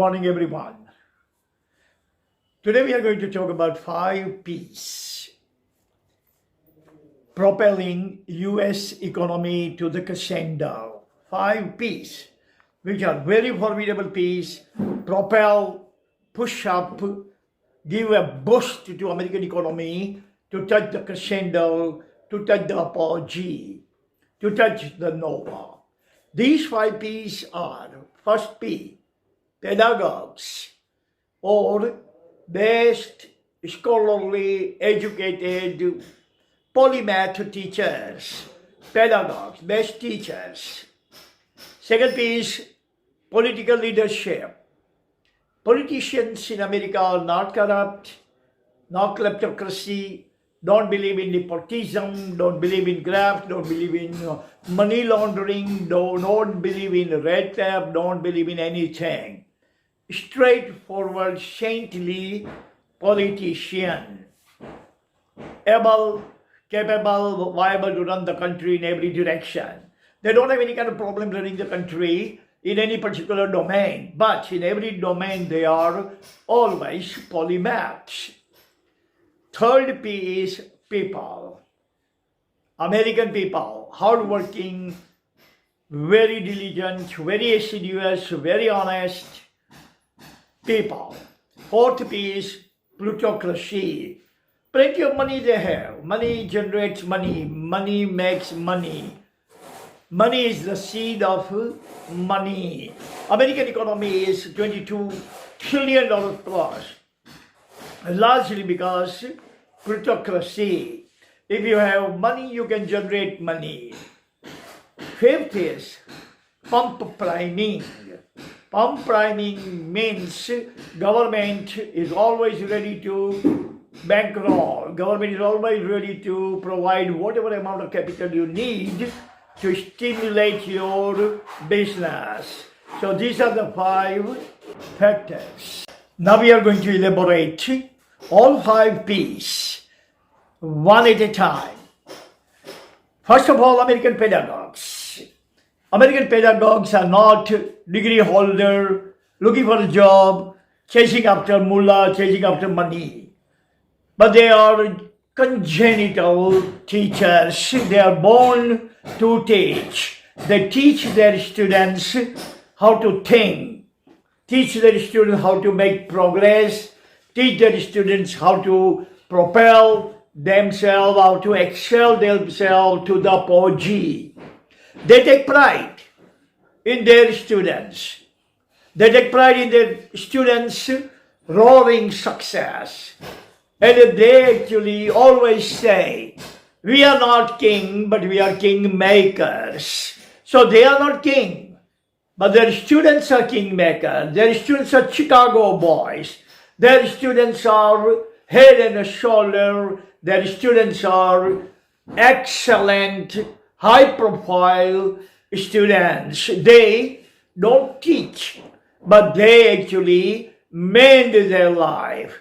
morning, everyone. Today we are going to talk about 5 P's propelling US economy to the crescendo. 5 P's, which are very formidable P's, propel, push up, give a boost to American economy to touch the crescendo, to touch the apogee, to touch the nova. These 5 P's are: first P, pedagogues, or best scholarly educated polymath teachers, pedagogues, best teachers. Second P is political leadership. Politicians in America are not corrupt, not kleptocracy, don't believe in nepotism, don't believe in graft, don't believe in money laundering, don't believe in red tape, don't believe in anything. Straightforward, saintly politician, able, capable, viable to run the country in every direction. They don't have any kind of problem running the country in any particular domain, but in every domain they are always polymaths. Third P is people. American people, hardworking, very diligent, very assiduous, very honest people. Fourth P is plutocracy. Plenty of money they have. Money generates money. Money makes money. Money is the seed of money. American economy is $22 trillion plus, largely because plutocracy. If you have money, you can generate money. Fifth is pump priming. Pump priming means government is always ready to bankroll. Government is always ready to provide whatever amount of capital you need to stimulate your business. So these are the 5 factors. Now we are going to elaborate all 5 P's one at a time. First of all, American pedagogues. American pedagogues are not degree holder, looking for a job, chasing after mullah, chasing after money. But they are congenital teachers. They are born to teach. They teach their students how to think, teach their students how to make progress, teach their students how to propel themselves, how to excel themselves to the apogee. They take pride in their students. They take pride in their students' roaring success. And they actually always say, we are not king, but we are king makers. So they are not king, but their students are king makers. Their students are Chicago boys. Their students are head and shoulder. Their students are excellent, high-profile students. They don't teach, but they actually mend their life.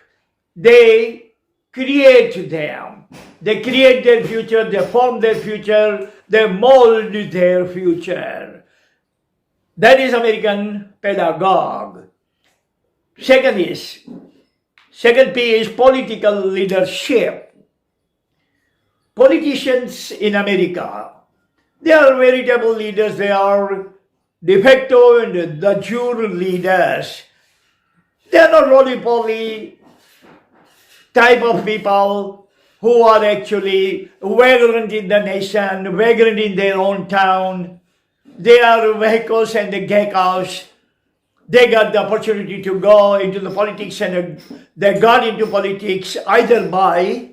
They create them. They create their future, they form their future, they mold their future. That is American pedagogue. Second P is political leadership. Politicians in America, they are veritable leaders. They are de facto and de jure leaders. They are not roly-poly type of people who are actually vagrant in the nation, vagrant in their own town. They are vehicles and the geckos. They got the opportunity to go into the politics, and they got into politics either by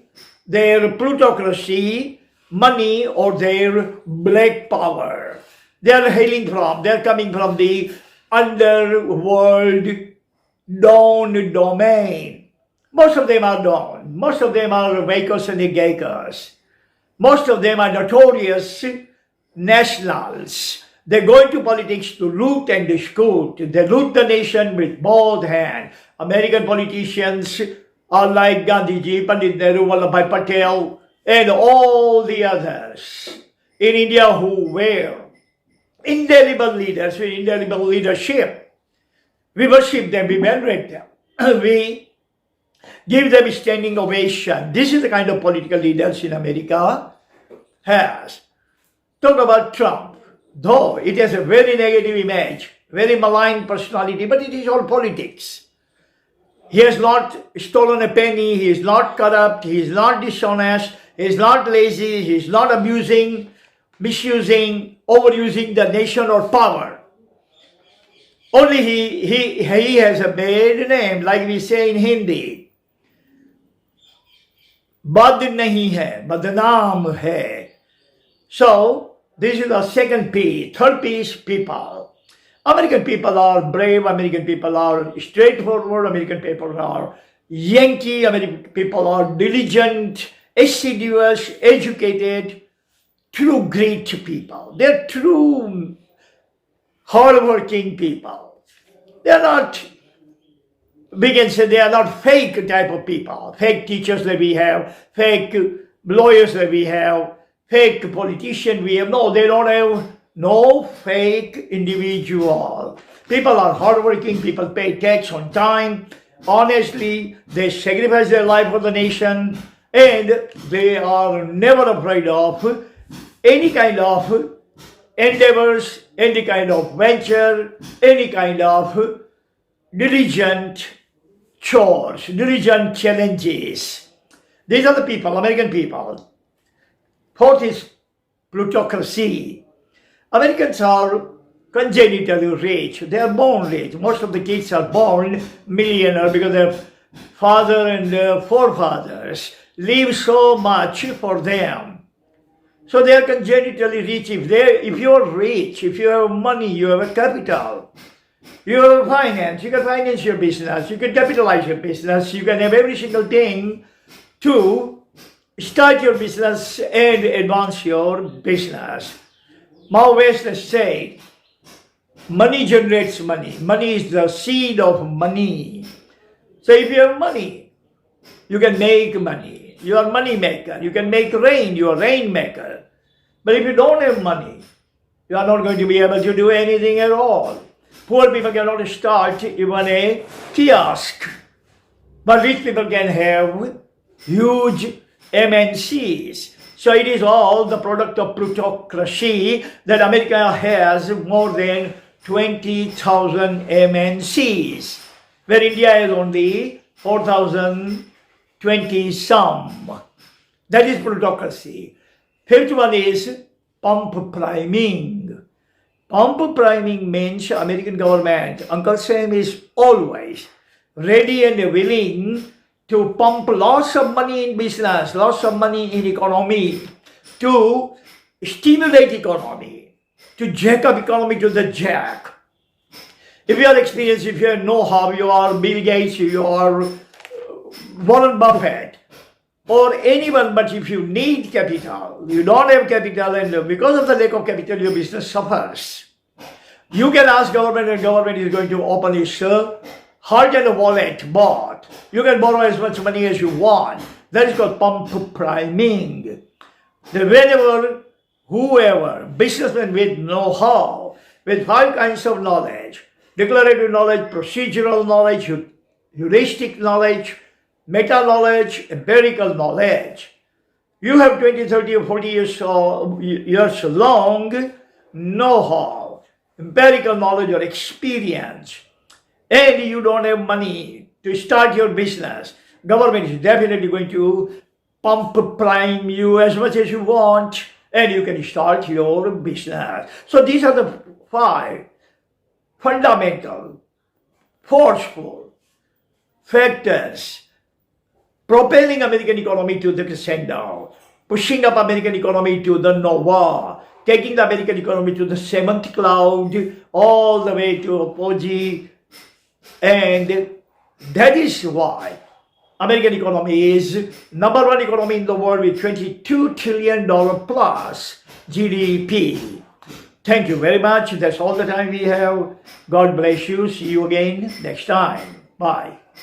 their plutocracy, money, or their black power. They're coming from the underworld dawn domain. Most of them are dawn. Most of them are vehicles and the geckos. Most of them are notorious nationals. They go into politics to loot and scoot. They loot the nation with both hands. American politicians are like Gandhiji, Pandit Nehru, Vallabhbhai Patel, and all the others in India who were indelible leaders with indelible leadership. We worship them, we venerate them, we give them standing ovation. This is the kind of political leaders in America has. Talk about Trump, though it has a very negative image, very malign personality, but it is all politics. He has not stolen a penny, he is not corrupt, he is not dishonest, he is not lazy, he is not abusing, misusing, overusing the nation or power. Only he has a bad name, like we say in Hindi. Bad nahi hai, badnaam hai. So, this is the second P. Third P is people. American people are brave, American people are straightforward, American people are Yankee, American people are diligent, assiduous, educated, true great people. They're true hardworking people. They're not, we can say they are not fake type of people. Fake teachers that we have, fake lawyers that we have, fake politicians we have. No, they don't have no fake individual. People are hardworking, people pay tax on time, honestly, they sacrifice their life for the nation, and they are never afraid of any kind of endeavors, any kind of venture, any kind of diligent chores, diligent challenges. These are the people, American people. Fourth is plutocracy. Americans are congenitally rich. They are born rich. Most of the kids are born millionaire because their father and their forefathers leave so much for them. So they are congenitally rich. If you are rich, if you have money, you have a capital, you have finance, you can finance your business, you can capitalize your business, you can have every single thing to start your business and advance your business. Mao West has said, money generates money. Money is the seed of money. So if you have money, you can make money. You are money maker. You can make rain. You are rain maker. But if you don't have money, you are not going to be able to do anything at all. Poor people cannot start even a kiosk. But rich people can have huge MNCs. So it is all the product of plutocracy that America has more than 20,000 MNCs, where India has only 4,020 some. That is plutocracy. Fifth one is pump priming. Pump priming means American government, Uncle Sam is always ready and willing to pump lots of money in business, lots of money in economy, to stimulate economy, to jack up economy to the jack. If you are experienced, if you know how, you are Bill Gates, you are Warren Buffett, or anyone, but if you need capital, you don't have capital, and because of the lack of capital, your business suffers. You can ask government, and government is going to open its heart and wallet, but you can borrow as much money as you want. That is called pump priming. Whenever, whoever, businessmen with know-how, with 5 kinds of knowledge, declarative knowledge, procedural knowledge, heuristic knowledge, meta-knowledge, empirical knowledge. You have 20, 30 or 40 years long know-how, empirical knowledge or experience, and you don't have money to start your business. Government is definitely going to pump prime you as much as you want, and you can start your business. So these are the 5 fundamental, forceful factors propelling American economy to the crescendo, pushing up American economy to the nova, taking the American economy to the 7th cloud, all the way to apogee. And that is why American economy is number 1 economy in the world with $22 trillion plus GDP. Thank you very much. That's all the time we have. God bless you. See you again next time. Bye.